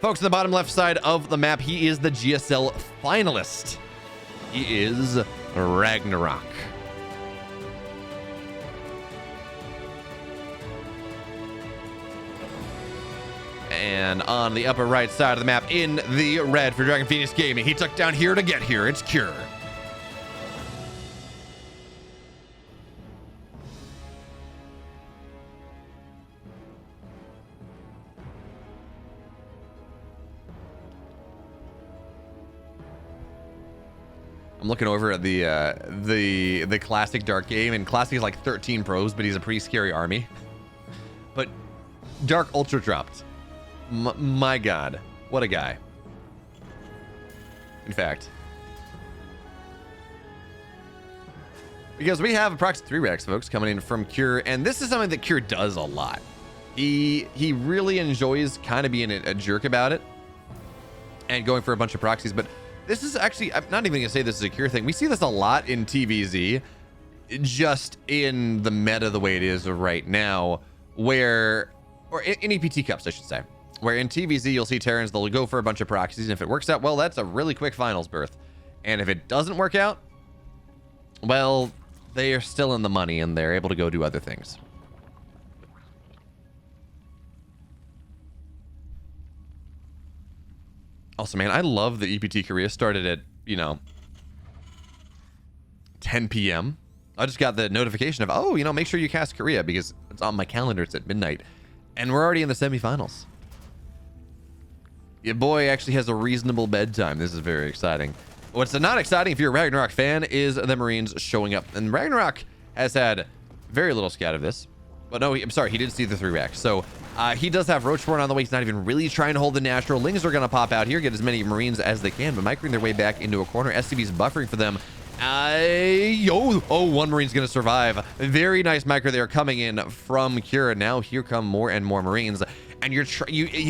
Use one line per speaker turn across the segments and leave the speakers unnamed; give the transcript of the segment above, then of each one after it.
Folks, on the bottom left side of the map, he is the GSL finalist. He is Ragnarok. And on the upper right side of the map, in the red for Dragon Phoenix Gaming, he took down here to get here. It's Cure. I'm looking over at the classic Dark game, and classic is like 13 pros, but he's a pretty scary army. But Dark Ultra dropped. My God, what a guy. In fact, because we have approximately 3 racks, folks, coming in from Cure, and this is something that Cure does a lot. He really enjoys kind of being a jerk about it and going for a bunch of proxies, but this is actually, I'm not even gonna say this is a Cure thing. We see this a lot in TVZ, just in the meta the way it is right now, where, or in EPT Cups, I should say, where in TVZ you'll see Terrans, they'll go for a bunch of proxies, and if it works out well, that's a really quick finals berth. And if it doesn't work out, well, they are still in the money and they're able to go do other things. Also, man, I love that EPT Korea started at, 10 p.m. I just got the notification of, oh, make sure you cast Korea because it's on my calendar. It's at midnight. And we're already in the semifinals. Your boy actually has a reasonable bedtime. This is very exciting. What's not exciting if you're a Ragnarok fan is the Marines showing up. And Ragnarok has had very little scout of this. But no, I'm sorry, he did see the 3 racks. So he does have Ro4 on the way. He's not even really trying to hold the natural. Lings are going to pop out here, get as many Marines as they can, but microing their way back into a corner. SCV's buffering for them. One Marine's going to survive. Very nice micro there coming in from Cure. Now here come more and more Marines. And you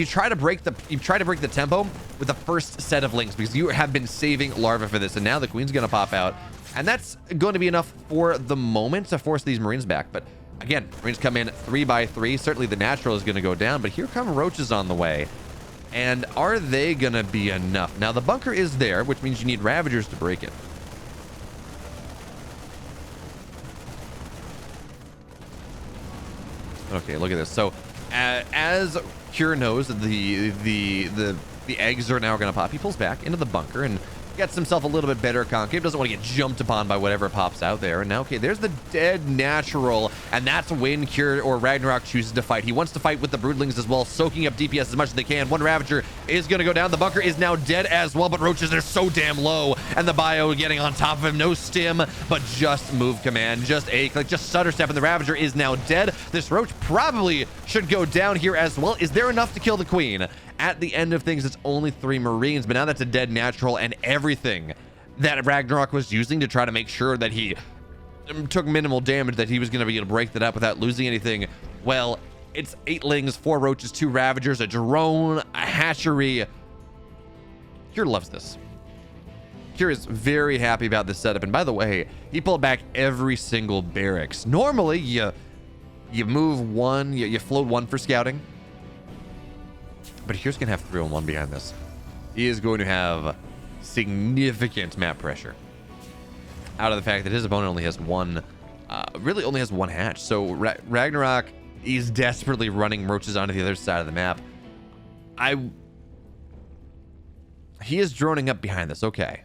try to break the tempo with the first set of Lings because you have been saving Larva for this. And now the Queen's going to pop out. And that's going to be enough for the moment to force these Marines back. But again, Marines come in 3 by 3. Certainly the natural is going to go down, but here come Roaches on the way. And are they going to be enough? Now the bunker is there, which means you need Ravagers to break it. Okay, look at this. So as Cure knows, the eggs are now going to pop. He pulls back into the bunker and gets himself a little bit better concave. Doesn't want to get jumped upon by whatever pops out there. And now, okay, there's the dead natural, and that's when Cure or Ragnarok chooses to fight. He wants to fight with the Broodlings as well, soaking up DPS as much as they can. One Ravager is going to go down. The bunker is now dead as well, but Roaches are so damn low, and the bio getting on top of him. No stim, but just move command, just a click, just stutter step, and the Ravager is now dead. This Roach probably should go down here as well. Is there enough to kill the Queen? At the end of things, it's only 3 Marines, but now that's a dead natural, and everything that Ragnarok was using to try to make sure that he took minimal damage, that he was going to be able to break that up without losing anything. Well, it's 8 Lings, 4 Roaches, 2 Ravagers, a drone, a hatchery. Cure loves this. Cure is very happy about this setup. And by the way, he pulled back every single barracks. Normally, you move 1, you float 1 for scouting. But here's going to have 3-on-1 behind this. He is going to have significant map pressure out of the fact that his opponent only has really only has 1 hatch. So Ragnarok is desperately running Roaches onto the other side of the map. He is droning up behind this. Okay.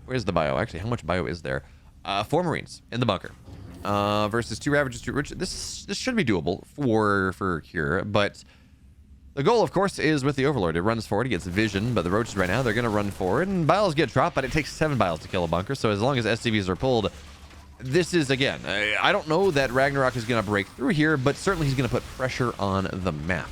Where's the bio? Actually, how much bio is there? 4 Marines in the bunker. Versus 2 Ravagers, 2 Roaches. This should be doable for Cure, but the goal, of course, is with the Overlord. It runs forward, he gets vision, but the Roaches right now, they're going to run forward, and biles get dropped, but it takes 7 biles to kill a bunker, so as long as SCVs are pulled, this is, again, I don't know that Ragnarok is going to break through here, but certainly he's going to put pressure on the map.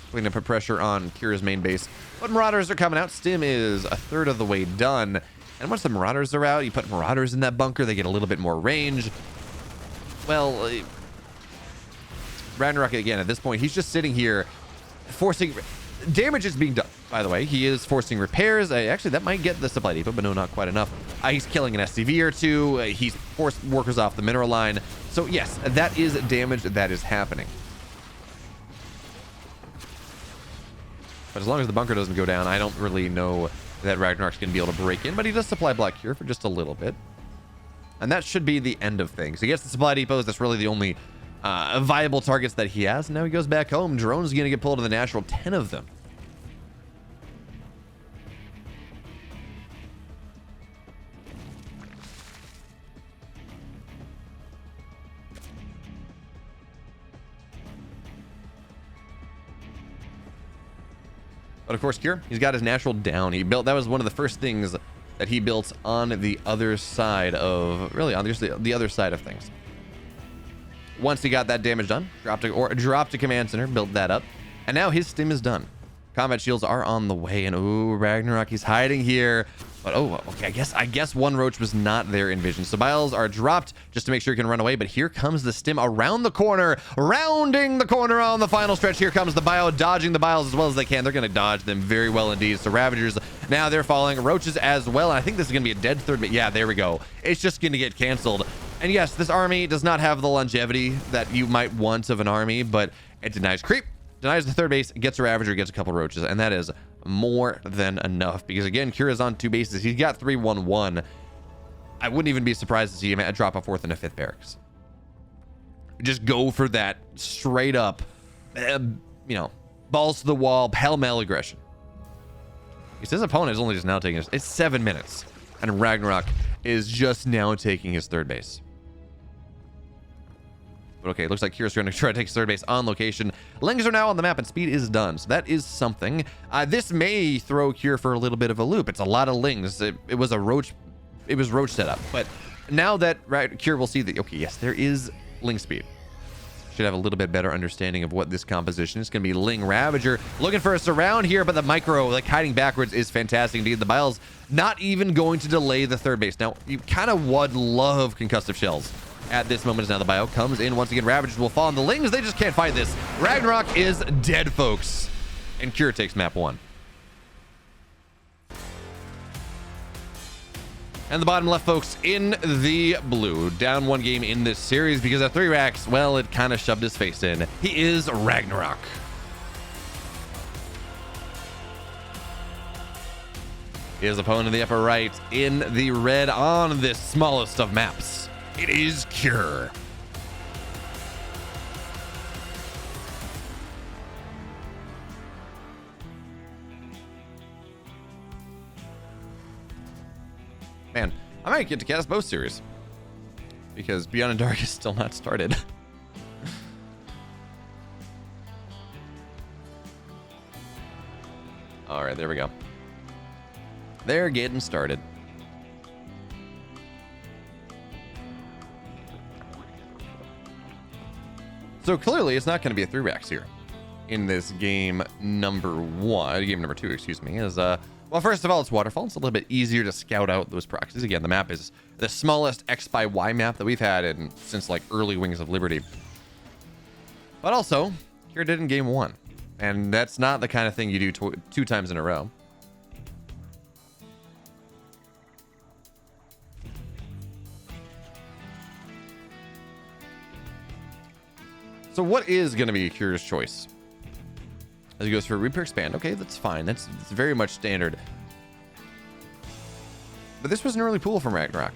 We're going to put pressure on Cure's main base, but Marauders are coming out. Stim is a third of the way done. And once the Marauders are out, you put Marauders in that bunker, they get a little bit more range. Well, Ragnarok, again, at this point, he's just sitting here forcing... Damage is being done, by the way. He is forcing repairs. Actually, that might get the supply depot, but no, not quite enough. He's killing an SCV or 2. He's forced workers off the mineral line. So, yes, that is damage that is happening. But as long as the bunker doesn't go down, I don't really know that Ragnarok's going to be able to break in. But he does supply Black Cure for just a little bit. And that should be the end of things. He gets the supply depots. That's really the only viable targets that he has. Now he goes back home. Drone's going to get pulled to the natural, 10 of them. But of course, Cure, he's got his natural down. He built, that was one of the first things that he built on the other side of, really on the other side of things. Once he got that damage done, dropped a command center, built that up, and now his stim is done. Combat shields are on the way, and ooh, Ragnarok, he's hiding here. But oh, okay, I guess one roach was not there in vision. So biles are dropped just to make sure he can run away, but here comes the stim around the corner, rounding the corner on the final stretch. Here comes the bio, dodging the biles as well as they can. They're going to dodge them very well indeed. So Ravagers, now they're falling. Roaches as well, and I think this is going to be a dead third, but yeah, there we go. It's just going to get canceled. And yes, this army does not have the longevity that you might want of an army, but it denies creep, denies the third base, gets a Ravager, gets a couple roaches, and that is more than enough. Because again, Cure is on 2 bases. He's got 3-1-1. I wouldn't even be surprised to see him drop a 4th and a 5th barracks. Just go for that straight up, balls to the wall, pell-mell aggression. Because his opponent is only just now taking it's 7 minutes, and Ragnarok is just now taking his 3rd base. But okay, looks like Cure's going to try to take his 3rd base on location. Lings are now on the map, and speed is done. So that is something. This may throw Cure for a little bit of a loop. It's a lot of Lings. It was a roach. It was roach setup. But now that Cure will see that, okay, yes, there is Ling speed. Should have a little bit better understanding of what this composition is. It's going to be Ling Ravager looking for a surround here, but the micro, like hiding backwards, is fantastic indeed. The biles not even going to delay the 3rd base. Now, you kind of would love concussive shells at this moment. As now the bio comes in once again. Ravagers will fall on the Lings. They just can't fight this. Ragnarok is dead, folks, and Cure takes map 1. And the bottom left, folks, in the blue, down 1 game in this series because of 3 racks. Well, it kind of shoved his face in. He is Ragnarok. His opponent in the upper right in the red on this smallest of maps. It is Cure. Man, I might get to cast both series because Beyond the Dark is still not started. All right, there we go. They're getting started. So clearly it's not going to be a 3 racks here in this game number 2, excuse me. Well, first of all, it's waterfall. It's a little bit easier to scout out those proxies. Again, the map is the smallest X by Y map that we've had since like early Wings of Liberty. But also, Cure did in game 1, and that's not the kind of thing you do 2 times in a row. So what is going to be Cure's choice? As he goes for Reaper Expand. Okay, that's fine. That's very much standard. But this was an early pool from Ragnarok.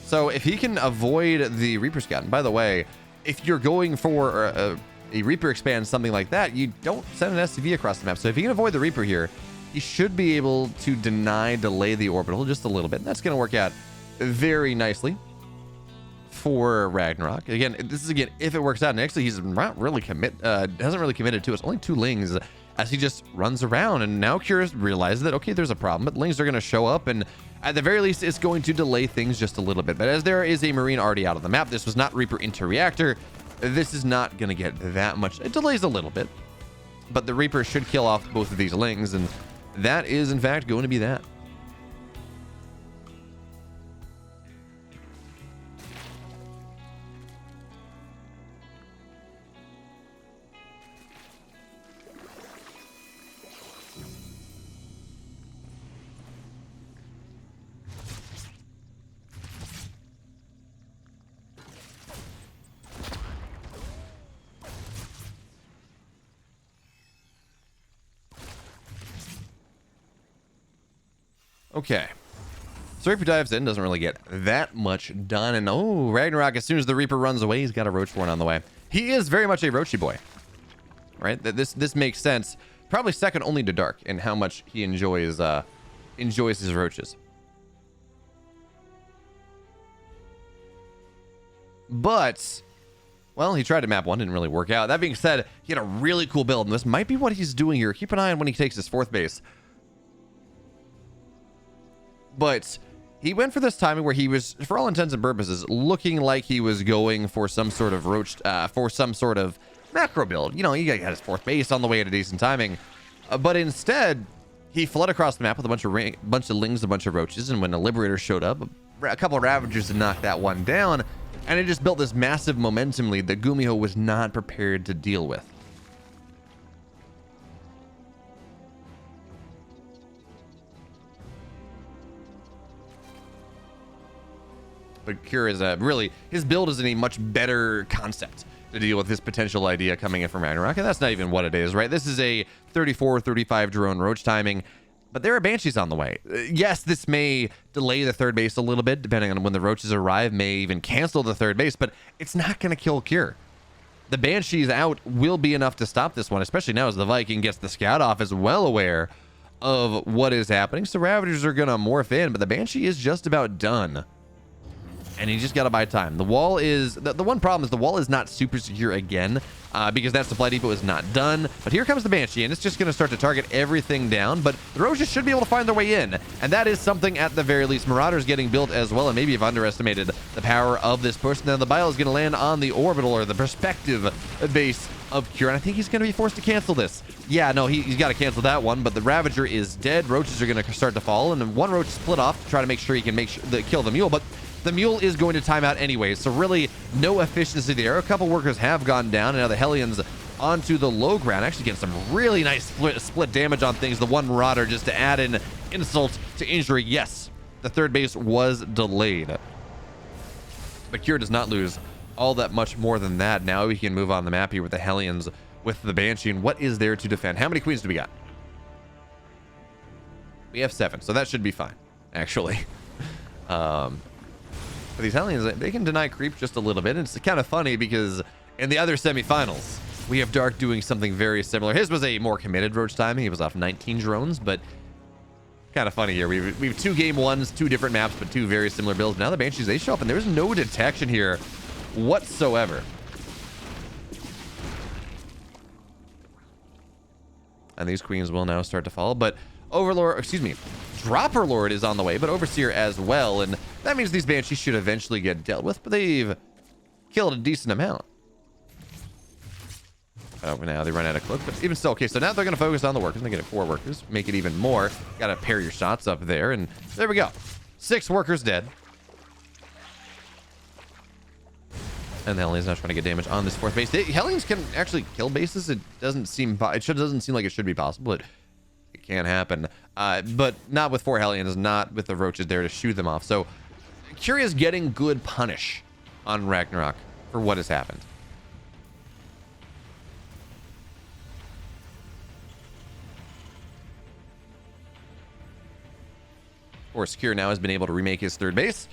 So if he can avoid the Reaper Scout, and by the way, if you're going for a Reaper Expand, something like that, you don't send an SCV across the map. So if he can avoid the Reaper here, he should be able to delay the orbital just a little bit. And that's going to work out very nicely for Ragnarok. Again, this is if it works out, and actually he's not really hasn't really committed to it. It's only 2 Lings as he just runs around, and now Cure realizes that okay, there's a problem, but Lings are going to show up, and at the very least it's going to delay things just a little bit. But as there is a Marine already out of the map, this was not Reaper into Reactor, this is not going to get that much. It delays a little bit, but the Reaper should kill off both of these Lings, and that is in fact going to be that. Okay. So Reaper dives in, doesn't really get that much done. And oh, Ragnarok, as soon as the Reaper runs away, he's got a Roach4 on the way. He is very much a Roachy boy, right? This makes sense. Probably second only to Dark in how much he enjoys his roaches. But, well, he tried to map one, didn't really work out. That being said, he had a really cool build, and this might be what he's doing here. Keep an eye on when he takes his fourth base. But he went for this timing where he was, for all intents and purposes, looking like he was going for some sort of roach, for some sort of macro build. You know, he got his fourth base on the way at a decent timing. But instead, he fled across the map with a bunch of lings, a bunch of roaches, and when the Liberator showed up, a couple of Ravagers to knock that one down, and it just built this massive momentum lead that Gumiho was not prepared to deal with. But Cure is really, his build is in a much better concept to deal with this potential idea coming in from Ragnarok, and that's not even what it is, right? This is a 34, 35 drone roach timing, but there are Banshees on the way. Yes, this may delay the third base a little bit, depending on when the roaches arrive, may even cancel the third base, but it's not going to kill Cure. The Banshees out will be enough to stop this one, especially now as the Viking gets the scout off, is well aware of what is happening. So Ravagers are going to morph in, but the Banshee is just about done. And you just got to buy time. The wall is, the one problem is the wall is not super secure again, because that supply depot is not done. But here comes the Banshee, and it's just going to start to target everything down. But the Roaches should be able to find their way in, and that is something at the very least. Marauders getting built as well, and maybe you've underestimated the power of this push. Now the Bile is going to land on the orbital, or the perspective base of Cure, and I think he's going to be forced to cancel this. Yeah, no, he's got to cancel that one, but the Ravager is dead. Roaches are going to start to fall, and then one Roach split off to try to make sure he can kill the Mule, but the Mule is going to time out anyway, so really no efficiency there. A couple workers have gone down, and now the Hellions onto the low ground, actually getting some really nice split damage on things. The one Marauder just to add in insult to injury. Yes, the third base was delayed, but Cure does not lose all that much more than that. Now we can move on the map here with the Hellions, with the Banshee, and what is there to defend? How many queens do we got? We have 7, so that should be fine, actually. For these Hellions, they can deny creep just a little bit. And it's kind of funny because in the other semifinals, we have Dark doing something very similar. His was a more committed roach timing. He was off 19 drones, but kind of funny here. We have 2 game ones, 2 different maps, but 2 very similar builds. Now the Banshees, they show up, and there's no detection here whatsoever. And these queens will now start to fall, but Overlord, excuse me, Dropper Lord is on the way, but Overseer as well, and that means these Banshees should eventually get dealt with, but they've killed a decent amount. Oh, now they run out of clip, but even still, okay, so now they're going to focus on the workers. They get 4 workers, make it even more. Got to pair your shots up there, and there we go. 6 workers dead. And the Hellions now trying to get damage on this 4th base. Hellions can actually kill bases. It doesn't seem like it should be possible, but it can happen. But not with 4 Hellions, not with the Roaches there to shoot them off. So Curious getting good punish on Ragnarok for what has happened. Of course, Cure now has been able to remake his 3rd base.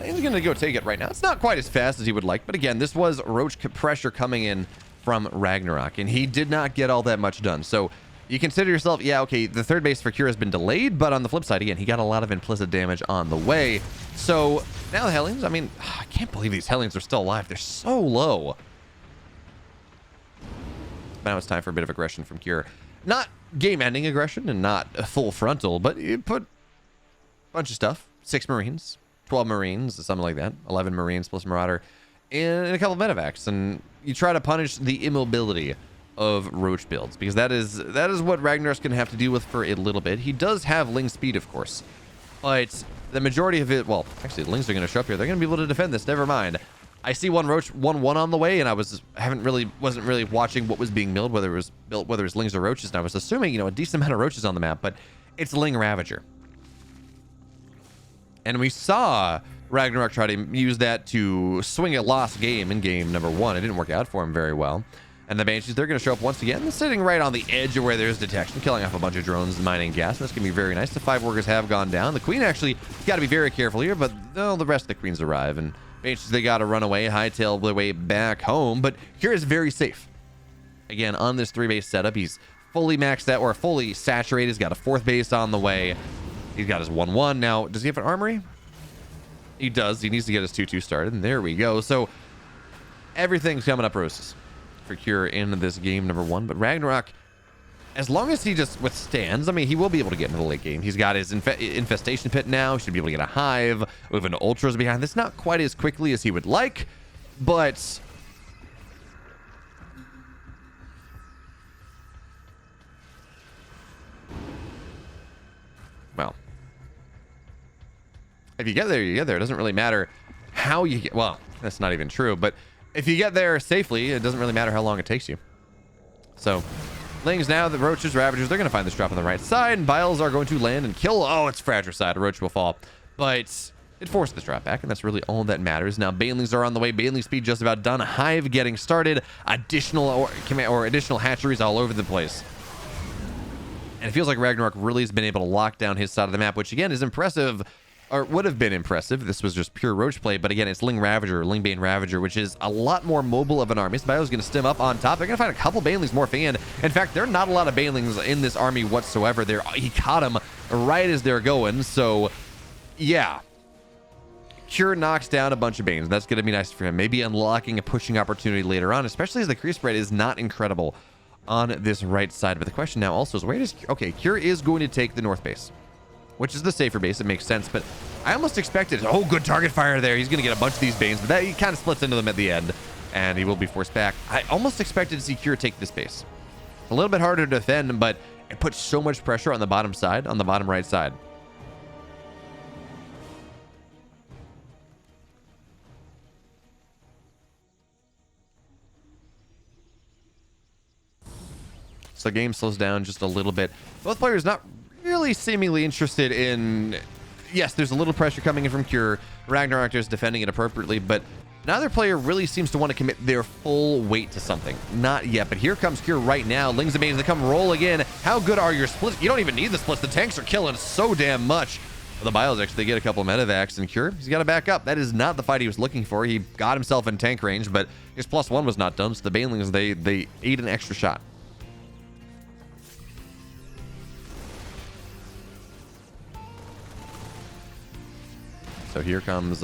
He's going to go take it right now. It's not quite as fast as he would like, but again, this was Roach pressure coming in from Ragnarok, and he did not get all that much done. So you consider yourself, yeah, okay, the 3rd base for Cure has been delayed, but on the flip side, again, he got a lot of implicit damage on the way. So now the Hellions, I mean, I can't believe these Hellions are still alive. They're so low. But now it's time for a bit of aggression from Cure. Not game-ending aggression and not a full frontal, but you put a bunch of stuff. 6 Marines. 12 Marines, something like that. 11 Marines plus Marauder, and a couple of medevacs, and you try to punish the immobility of Roach builds, because that is what Ragnarok's gonna have to deal with for a little bit. He does have Ling speed, of course, but the majority of it, well, actually, the Lings are gonna show up here. They're gonna be able to defend this. Never mind. I see one Roach 1-1 on the way, and I wasn't really watching what was being milled, whether it was built, whether it's Lings or Roaches, and I was assuming, a decent amount of Roaches on the map, but it's Ling Ravager. And we saw Ragnarok try to use that to swing a lost game in game number 1. It didn't work out for him very well. And the Banshees, they're going to show up once again, sitting right on the edge of where there's detection, killing off a bunch of drones and mining gas. That's going to be very nice. The 5 workers have gone down. The Queen actually got to be very careful here, but no, the rest of the Queens arrive. And Banshees, they got to run away, hightail their way back home. But here is very safe. Again, on this 3-base setup, he's fully maxed out, or fully saturated. He's got a 4th base on the way. He's got his 1-1. Now, does he have an armory? He does. He needs to get his 2-2 started. And there we go. So everything's coming up roses for Cure in this game number 1. But Ragnarok, as long as he just withstands, I mean, he will be able to get into the late game. He's got his infestation pit now. Should be able to get a hive. Moving ultras behind this, not quite as quickly as he would like, but well, if you get there, you get there. It doesn't really matter how you get. Well, that's not even true, but if you get there safely, it doesn't really matter how long it takes you. So Lings now, the Roaches, Ravagers, they're going to find this drop on the right side, and Biles are going to land and kill. Oh, it's fratricide. A Roach will fall. But it forced this drop back, and that's really all that matters. Now, Banelings are on the way. Baneling speed just about done. Hive getting started. Additional additional hatcheries all over the place. And it feels like Ragnarok really has been able to lock down his side of the map, which, again, is impressive. Or would have been impressive. This was just pure Roach play, but again, it's Ling Ravager, Ling Bane Ravager, which is a lot more mobile of an army. So Bio's going to stem up on top. They're going to find a couple Banelings morphing in. In fact, there are not a lot of Banelings in this army whatsoever. He caught them right as they're going. So, yeah. Cure knocks down a bunch of Banes. That's going to be nice for him. Maybe unlocking a pushing opportunity later on, especially as the creep spread is not incredible on this right side. But the question now also is, where does... Okay, Cure is going to take the north base, which is the safer base. It makes sense, but I almost expected, oh, good target fire there. He's going to get a bunch of these Banes, but he kind of splits into them at the end, and he will be forced back. I almost expected to see Cure take this base. A little bit harder to defend, but it puts so much pressure on the bottom side, on the bottom right side. So the game slows down just a little bit. Both players not really seemingly interested in... Yes, there's a little pressure coming in from Cure. Ragnarok is defending it appropriately, but neither player really seems to want to commit their full weight to something. Not yet, but here comes Cure right now. Lings and Banes, they come roll again. How good are your splits? You don't even need the splits. The tanks are killing so damn much. The Biles actually get a couple of medevacs, and Cure, he's got to back up. That is not the fight he was looking for. He got himself in tank range, but his +1 was not done, so the Banelings, they ate an extra shot. So here comes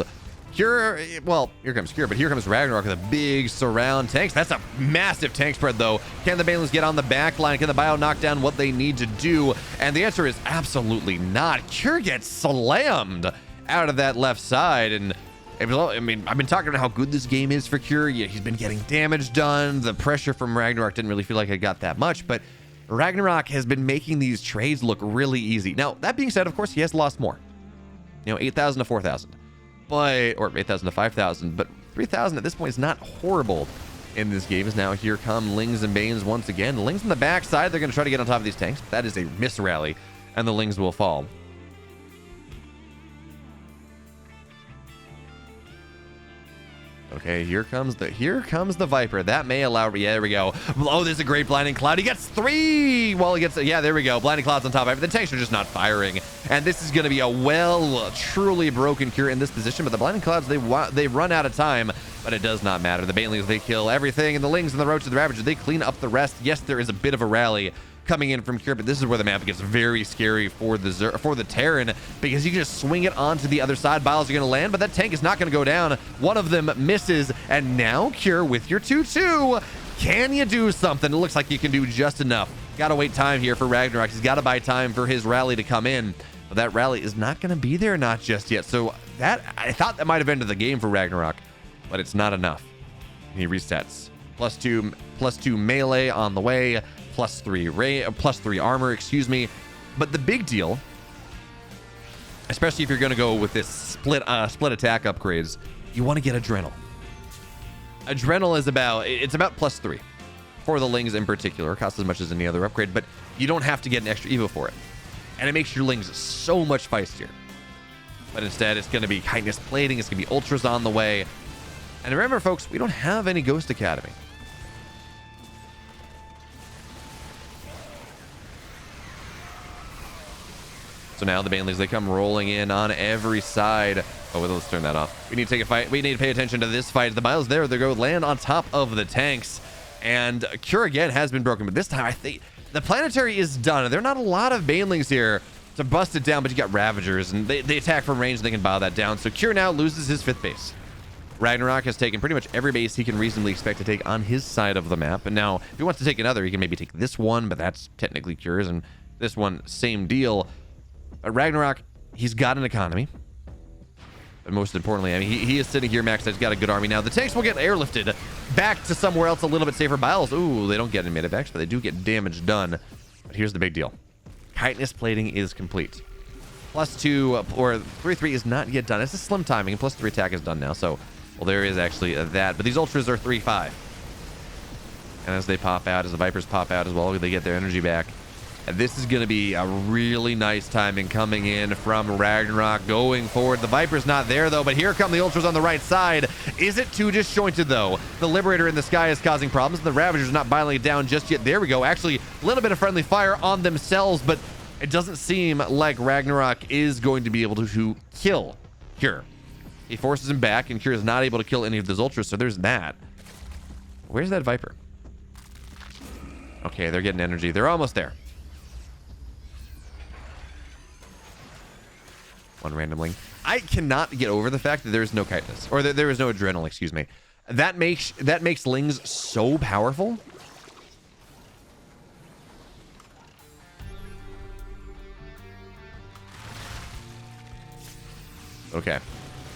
Cure. Well, here comes Cure, but here comes Ragnarok with a big surround tanks. That's a massive tank spread, though. Can the Banelings get on the back line? Can the Bio knock down what they need to do? And the answer is absolutely not. Cure gets slammed out of that left side. And I mean, I've been talking about how good this game is for Cure. Yeah, he's been getting damage done. The pressure from Ragnarok didn't really feel like it got that much, but Ragnarok has been making these trades look really easy. Now, that being said, of course, he has lost more. 8,000 to 4,000, but, or 8,000 to 5,000, but 3,000 at this point is not horrible in this game. Is now here come Lings and Banes once again. Lings on the back side, they're going to try to get on top of these tanks. That is a miss rally, and the Lings will fall. Okay, here comes the Viper. That may allow, yeah, there we go. Oh, there's a great Blinding Cloud. He gets 3. Well, he gets, yeah, there we go. Blinding Cloud's on top. The tanks are just not firing. And this is going to be a truly broken Cure in this position. But the Blinding Clouds, they run out of time. But it does not matter. The Banelings, they kill everything. And the Lings and the Roaches, the Ravagers, they clean up the rest. Yes, there is a bit of a rally coming in from Cure, but this is where the map gets very scary for the Terran, because you can just swing it onto the other side. Biles are going to land, but that tank is not going to go down. One of them misses, and now Cure with your 2-2. Can you do something? It looks like you can do just enough. Got to wait time here for Ragnarok. He's got to buy time for his rally to come in, but that rally is not going to be there, not just yet. So that, I thought that might have ended the game for Ragnarok, but it's not enough. He resets. +2 melee on the way. +3 armor, excuse me. But the big deal, especially if you're going to go with this split attack upgrades, you want to get Adrenal. Adrenal is about +3 for the Lings in particular. It costs as much as any other upgrade, but you don't have to get an extra Evo for it. And it makes your Lings so much feistier. But instead, it's going to be Kindness plating. It's going to be Ultras on the way. And remember, folks, we don't have any Ghost Academy. So now the Banelings, they come rolling in on every side. Oh, well, let's turn that off. We need to take a fight. We need to pay attention to this fight. The Biles there, they go land on top of the tanks. And Cure again has been broken, but this time I think the planetary is done. There are not a lot of Banelings here to bust it down, but you got Ravagers, and they attack from range, and they can bow that down. So Cure now loses his 5th base. Ragnarok has taken pretty much every base he can reasonably expect to take on his side of the map. And now, if he wants to take another, he can maybe take this one, but that's technically Cure's, and this one, same deal. But Ragnarok, he's got an economy. But most importantly, I mean, he is sitting here maxed out. He's got a good army now. The tanks will get airlifted back to somewhere else a little bit safer. Biles, ooh, they don't get any medevacs, but they do get damage done. But here's the big deal. Chitinous plating is complete. +2 or 3/3 is not yet done. It's a slim timing, and +3 attack is done now. So, well, there is actually that. But these ultras are 3/5. And as they pop out, as the Vipers pop out as well, they get their energy back. And this is going to be a really nice timing coming in from Ragnarok going forward. The Viper's not there, though, but here come the Ultras on the right side. Is it too disjointed, though? The Liberator in the sky is causing problems, and the Ravager's not biling it down just yet. There we go. Actually, a little bit of friendly fire on themselves, but it doesn't seem like Ragnarok is going to be able to kill Cure. He forces him back, and Cure is not able to kill any of those Ultras, so there's that. Where's that Viper? Okay, they're getting energy. They're almost there. One random ling. I cannot get over the fact that there is no chitinous, or that there is no adrenaline, excuse me. That makes lings so powerful. Okay.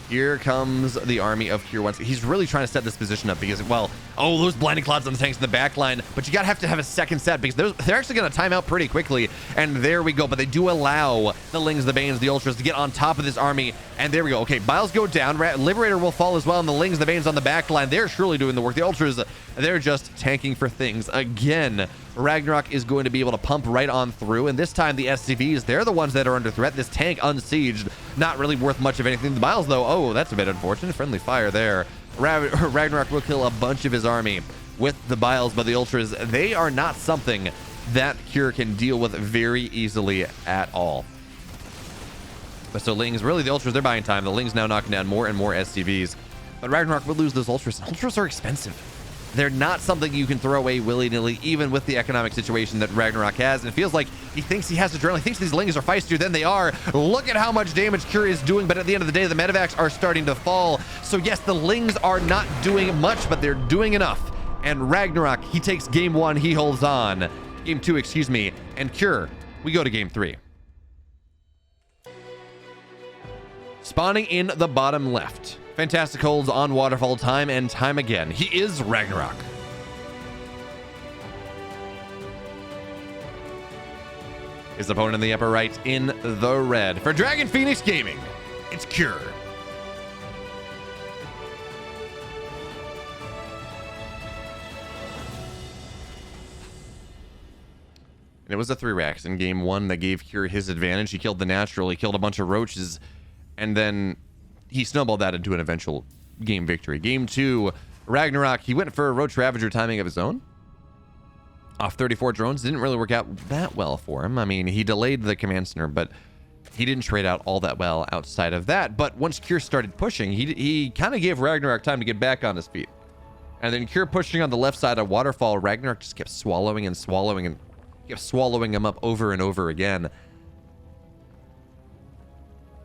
Here comes the army of Cure once. He's really trying to set this position up because, well, oh, those blinding clouds on the tanks in the back line, but you gotta have to have a second set because they're actually gonna time out pretty quickly, and there we go. But they do allow the Lings, the Banes, the Ultras to get on top of this army, and there we go. Okay, Biles go down, Liberator will fall as well, and the Lings, the Banes on the back line, they're surely doing the work. The Ultras, they're just tanking for things. Again, Ragnarok is going to be able to pump right on through, and this time the SCVs, they're the ones that are under threat. This tank unsieged, not really worth much of anything. The Biles, though, oh, that's a bit unfortunate. Friendly fire there. Ragnarok will kill a bunch of his army with the Biles, but the Ultras, they are not something that Cure can deal with very easily at all. But so Lings, really the Ultras, they're buying time. The Lings now knocking down more and more SCVs. But Ragnarok will lose those Ultras. Ultras are expensive. They're not something you can throw away willy-nilly, even with the economic situation that Ragnarok has. And it feels like he thinks he has adrenaline. He thinks these Lings are feistier than they are. Look at how much damage Cure is doing, but at the end of the day, the medevacs are starting to fall. So yes, the Lings are not doing much, but they're doing enough. And Ragnarok, he takes game 1, he holds on. Game 2, excuse me. And Cure, we go to game 3. Spawning in the bottom left. Fantastic holds on waterfall time and time again. He is Ragnarok. His opponent in the upper right in the red. For Dragon Phoenix Gaming, it's Cure. And it was a 3 racks in game 1 that gave Cure his advantage. He killed the natural, he killed a bunch of roaches, and then he snowballed that into an eventual game victory. Game 2, Ragnarok, he went for a Roach Ravager timing of his own. Off 34 drones, didn't really work out that well for him. I mean, he delayed the command center, but he didn't trade out all that well outside of that. But once Cure started pushing, he kind of gave Ragnarok time to get back on his feet. And then Cure pushing on the left side of waterfall, Ragnarok just kept swallowing and swallowing and kept swallowing him up over and over again.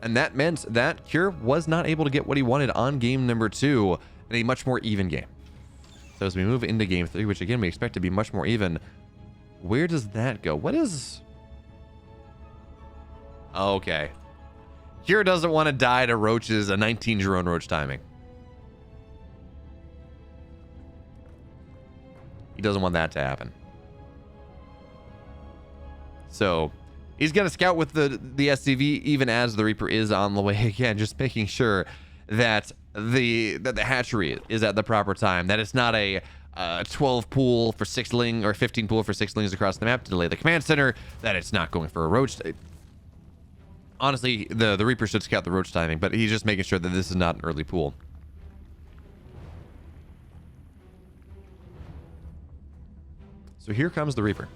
And that meant that Cure was not able to get what he wanted on game number 2 in a much more even game. So as we move into game 3, which again we expect to be much more even, where does that go? What is... Okay. Cure doesn't want to die to roaches, a 19 drone roach timing. He doesn't want that to happen. So he's going to scout with the SCV even as the Reaper is on the way again, just making sure that the hatchery is at the proper time, that it's not a 12 pool for 6 ling or 15 pool for 6 lings across the map to delay the command center, that it's not going for a roach. Honestly, the Reaper should scout the roach timing, but he's just making sure that this is not an early pool. So here comes the Reaper.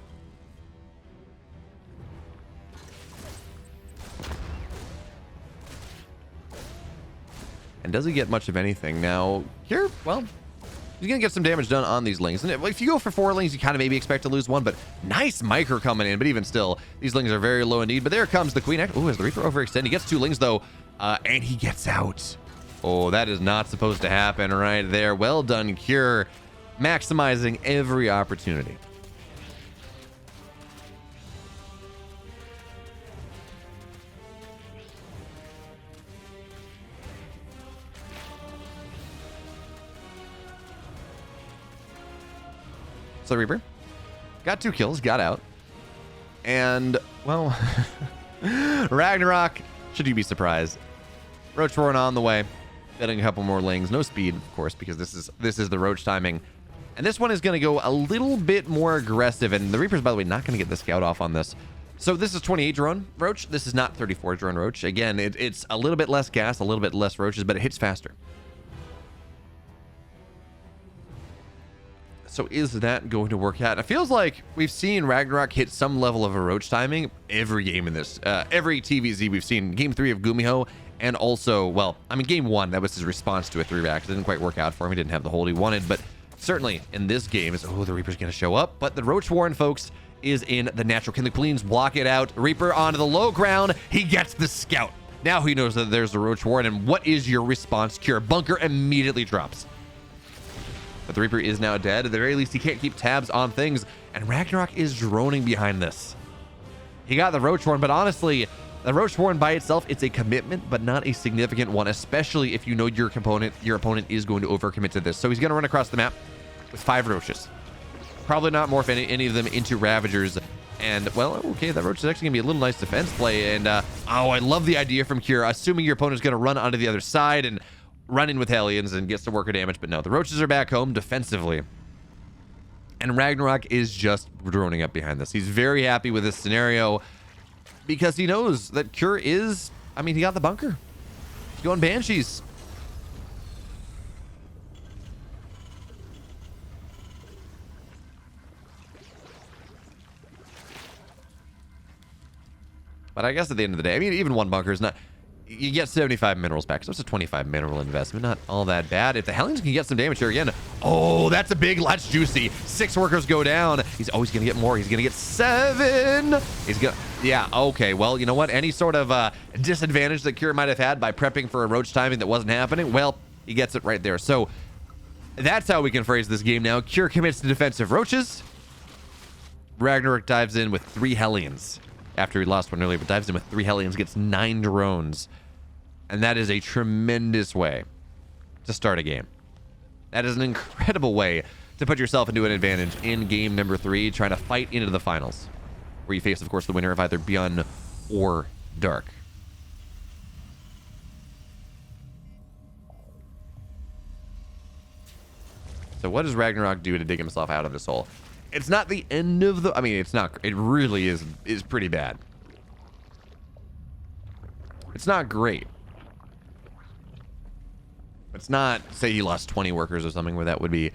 And does he get much of anything? Now, here, well, he's going to get some damage done on these lings. And if you go for 4 lings, you kind of maybe expect to lose one, but nice micro coming in. But even still, these lings are very low indeed. But there comes the Queen. Oh, as the Reaper overextend, he gets 2 lings though, and he gets out. Oh, that is not supposed to happen right there. Well done, Cure, maximizing every opportunity. So Reaper got 2 kills, got out, and well, Ragnarok, should you be surprised, Ro4 on the way, getting a couple more lings, no speed of course because this is the Roach timing, and this one is going to go a little bit more aggressive, and the Reaper's by the way not going to get the scout off on this. So this is 28 drone Roach, this is not 34 drone Roach. Again, it's a little bit less gas, a little bit less Roaches, but it hits faster. So is that going to work out? It feels like we've seen Ragnarok hit some level of a Roach timing every game in this, every TVZ we've seen. Game 3 of Gumiho, and also, well, I mean, Game 1, that was his response to a 3-rack. It didn't quite work out for him. He didn't have the hold he wanted, but certainly in this game, is the Reaper's going to show up. But the Roach Warren, folks, is in the natural. Can the Queens block it out? Reaper onto the low ground. He gets the scout. Now he knows that there's the Roach Warren, and what is your response? Cure. Bunker immediately drops. But the Reaper is now dead. At the very least, he can't keep tabs on things. And Ragnarok is droning behind this. He got the Roach Horn, but honestly, the Roach Horn by itself, it's a commitment, but not a significant one, especially if you know your opponent is going to overcommit to this. So he's going to run across the map with 5 Roaches. Probably not morph any of them into Ravagers. And, well, okay, that Roach is actually going to be a little nice defense play. And, oh, I love the idea from Cure, assuming your opponent's going to run onto the other side and run in with Hellions and get some worker damage, but no, the Roaches are back home defensively. And Ragnarok is just droning up behind this. He's very happy with this scenario because he knows that Cure is, I mean, he got the bunker. He's going Banshees. But I guess at the end of the day, I mean, even one bunker is not... You get 75 minerals back, so it's a 25 mineral investment. Not all that bad. If the Hellions can get some damage here again, oh, that's a big, that's juicy. 6 workers go down. He's always going to get more. He's going to get 7. He's going to, yeah, okay. Well, you know what? Any sort of disadvantage that Cure might have had by prepping for a Roach timing that wasn't happening, well, he gets it right there. So that's how we can phrase this game now. Cure commits to defensive Roaches. Ragnarok dives in with 3 Hellions. After he lost one earlier, but dives in with 3 Hellions, gets 9 drones. And that is a tremendous way to start a game. That is an incredible way to put yourself into an advantage in game number 3, trying to fight into the finals, where you face, of course, the winner of either Beyond or Dark. So what does Ragnarok do to dig himself out of this hole? It's not the end of the... I mean, it's not... It really is pretty bad. It's not great. It's not, say he lost 20 workers or something, where that would be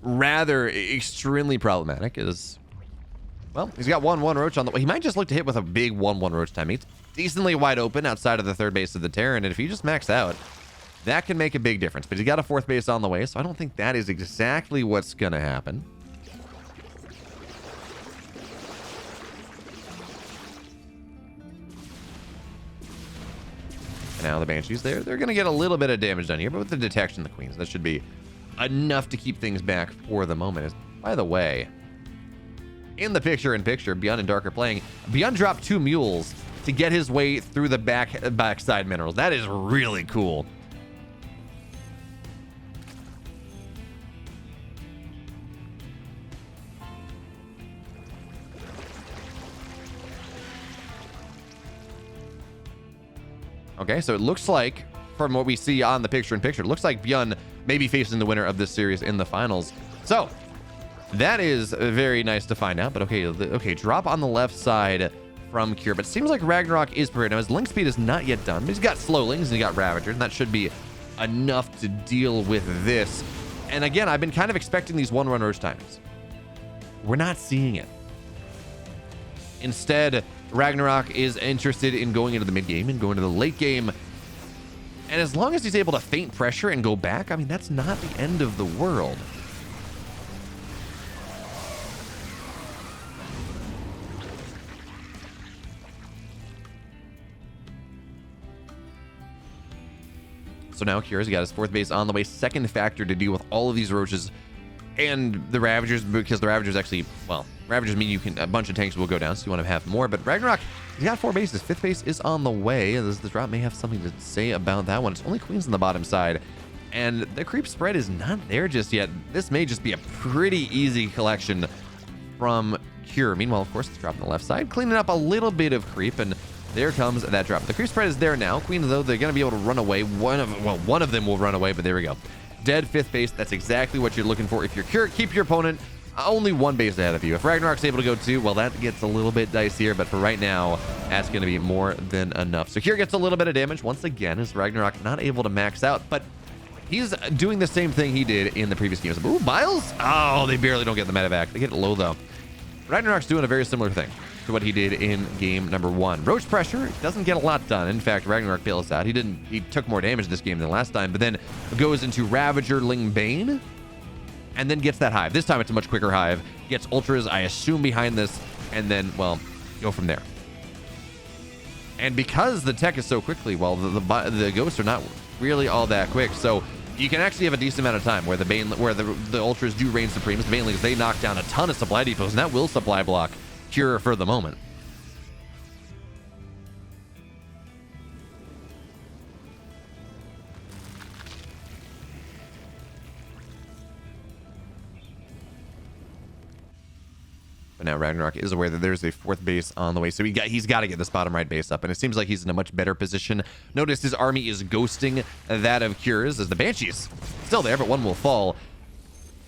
rather extremely problematic. Is, well, he's got 1-1 Roach on the way. He might just look to hit with a big 1-1 Roach time. He's decently wide open outside of the 3rd base of the Terran, and if he just maxed out, that can make a big difference. But he's got a 4th base on the way, so I don't think that is exactly what's going to happen. Now the Banshees, they're going to get a little bit of damage done here, but with the detection, the Queens, that should be enough to keep things back for the moment. By the way, in the picture-in-picture, Beyond and Dark are playing. Beyond dropped 2 mules to get his way through the backside minerals. That is really cool. Okay, so it looks like, from what we see on the picture-in-picture, it looks like Beyond may be facing the winner of this series in the finals. So, that is very nice to find out. But okay, drop on the left side from Cure. But it seems like Ragnarok is prepared. Now, his link speed is not yet done. But he's got slow links and he got Ravagers, and that should be enough to deal with this. And again, I've been kind of expecting these 1-run Roach times. We're not seeing it. Instead, Ragnarok is interested in going into the mid game and going to the late game. And as long as he's able to feint pressure and go back, I mean, that's not the end of the world. So now Kira's got his 4th base on the way. Second factor to deal with all of these roaches and the Ravagers, because the Ravagers actually, well, Ravagers mean you can, a bunch of tanks will go down, so you want to have more. But Ragnarok, he's got 4 bases. 5th base is on the way. The drop may have something to say about that one. It's only queens on the bottom side, and the creep spread is not there just yet. This may just be a pretty easy collection from Cure. Meanwhile, of course, it's dropping the left side, cleaning up a little bit of creep, and there comes that drop. The creep spread is there now. Queens, though, they're going to be able to run away. One of them will run away, but there we go. Dead 5th base. That's exactly what you're looking for. If you're Cure, keep your opponent only 1 base ahead of you. If Ragnarok's able to go 2, well, that gets a little bit dicier, but for right now, that's going to be more than enough. So Cure gets a little bit of damage once again, as Ragnarok not able to max out, but he's doing the same thing he did in the previous games. Ooh, Biles? Oh, they barely don't get the medevac. They get it low, though. Ragnarok's doing a very similar thing to what he did in game number 1. Roach pressure doesn't get a lot done. In fact, Ragnarok bails out. He took more damage this game than last time, but then goes into Ravager Ling Bane and then gets that hive. This time it's a much quicker hive. Gets ultras, I assume, behind this, and then, well, go from there. And because the tech is so quickly, well, the ghosts are not really all that quick, so you can actually have a decent amount of time where the ultras do reign supreme. The banelings, they knock down a ton of supply depots, and that will supply block Cure for the moment. But now Ragnarok is aware that there's a 4th base on the way, so he's got to get this bottom right base up, and it seems like he's in a much better position. Notice his army is ghosting that of Cure's, as the Banshee's still there, but one will fall.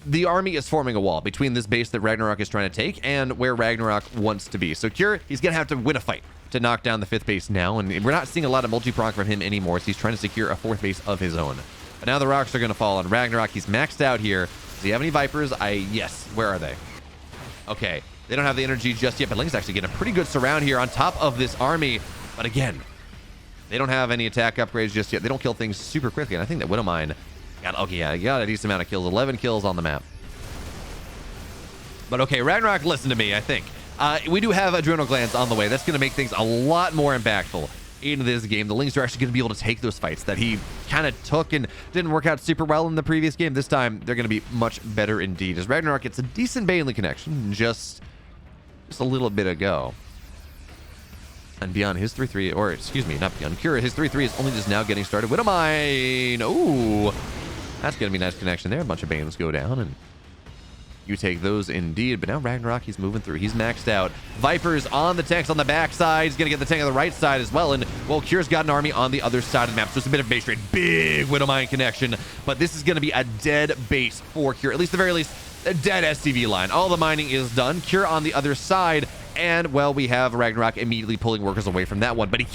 The army is forming a wall between this base that Ragnarok is trying to take and where Ragnarok wants to be. So Cure, he's going to have to win a fight to knock down the 5th base now, and we're not seeing a lot of multi-prong from him anymore, so he's trying to secure a 4th base of his own. But now the rocks are going to fall on Ragnarok. He's maxed out here. Does he have any Vipers? Yes. Where are they? Okay. They don't have the energy just yet, but Ling's actually getting a pretty good surround here on top of this army. But again, they don't have any attack upgrades just yet. They don't kill things super quickly, and I think that Widowmine got a decent amount of kills. 11 kills on the map. But okay, Ragnarok, listen to me, I think. We do have adrenal glands on the way. That's going to make things a lot more impactful in this game. The Lings are actually going to be able to take those fights that he kind of took and didn't work out super well in the previous game. This time, they're going to be much better indeed, as Ragnarok gets a decent Bailey connection just a little bit ago. And beyond his 3-3, or excuse me, not beyond Cure, his 3-3 is only just now getting started. Widowmine! Ooh! That's going to be a nice connection there. A bunch of Banes go down, and you take those indeed. But now Ragnarok, he's moving through. He's maxed out. Vipers on the tanks on the backside. He's going to get the tank on the right side as well. And, well, Cure's got an army on the other side of the map. So it's a bit of base trade. Big Widowmine connection. But this is going to be a dead base for Cure. At least, the very least, a dead SCV line. All the mining is done. Cure on the other side. And, well, we have Ragnarok immediately pulling workers away from that one. But he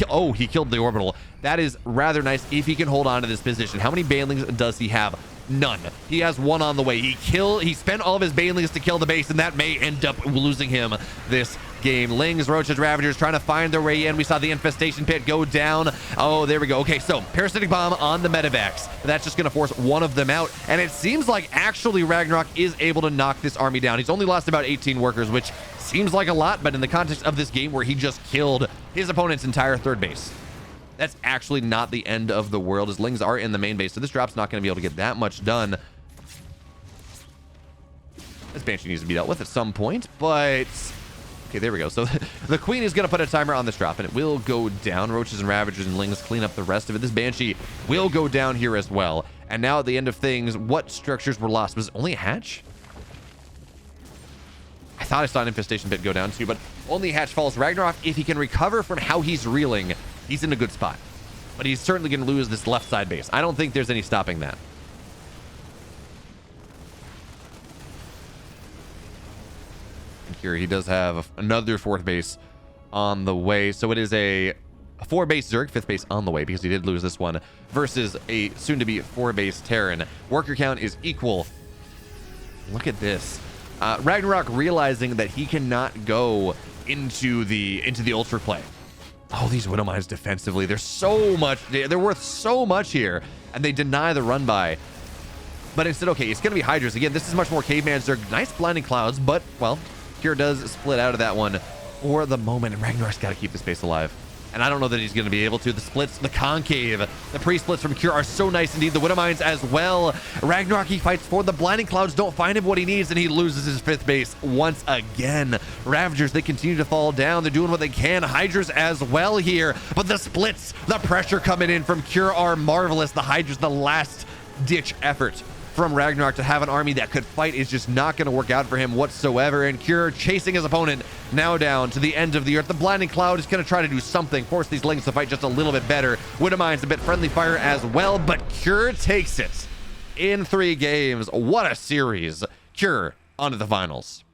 killed the orbital. That is rather nice if he can hold on to this position. How many banelings does he have? None. He has one on the way. He spent all of his banelings to kill the base, and that may end up losing him this game. Lings, Roaches, Ravagers trying to find their way in. We saw the infestation pit go down. Oh, there we go. Okay, so parasitic bomb on the medevacs. That's just going to force one of them out, and it seems like actually Ragnarok is able to knock this army down. He's only lost about 18 workers, which seems like a lot, but in the context of this game where he just killed his opponent's entire 3rd base, that's actually not the end of the world, as Lings are in the main base, so this drop's not going to be able to get that much done. This Banshee needs to be dealt with at some point, but okay, there we go. So the Queen is going to put a timer on this drop, and it will go down. Roaches and Ravagers and Lings clean up the rest of it. This Banshee will go down here as well. And now at the end of things, what structures were lost? Was it only a hatch? I thought I saw an infestation pit go down too, but only hatch falls. Ragnarok, if he can recover from how he's reeling, he's in a good spot. But he's certainly going to lose this left side base. I don't think there's any stopping that. And here he does have another 4th base on the way. So it is a 4-base Zerg, 5th base on the way, because he did lose this one, versus a soon-to-be 4-base Terran. Worker count is equal. Look at this. Ragnarok realizing that he cannot go into the ultra play. Oh, these Widow Mines defensively, they're so much, they're worth so much here, and they deny the run by. But instead, okay, it's going to be Hydras. Again, this is much more Caveman Zerg. Nice blinding clouds, but, well, Kira does split out of that one for the moment, and Ragnarok's got to keep the space alive. And I don't know that he's going to be able to. The splits, the concave, the pre-splits from Kira are so nice indeed. The Widow Mines as well. Ragnarok, he fights for the blinding clouds, don't find him what he needs, and he loses his 5th base once again. Ravagers, they continue to fall down. They're doing what they can. Hydras as well here. But the splits, the pressure coming in from Kira are marvelous. The Hydras, the last ditch effort from Ragnarok to have an army that could fight is just not going to work out for him whatsoever. And Kira chasing his opponent now down to the end of the earth. The blinding cloud is going to try to do something, force these Lings to fight just a little bit better. Widow Mines a bit friendly fire as well, but Kira takes it in 3 games. What a series. Kira on to the finals.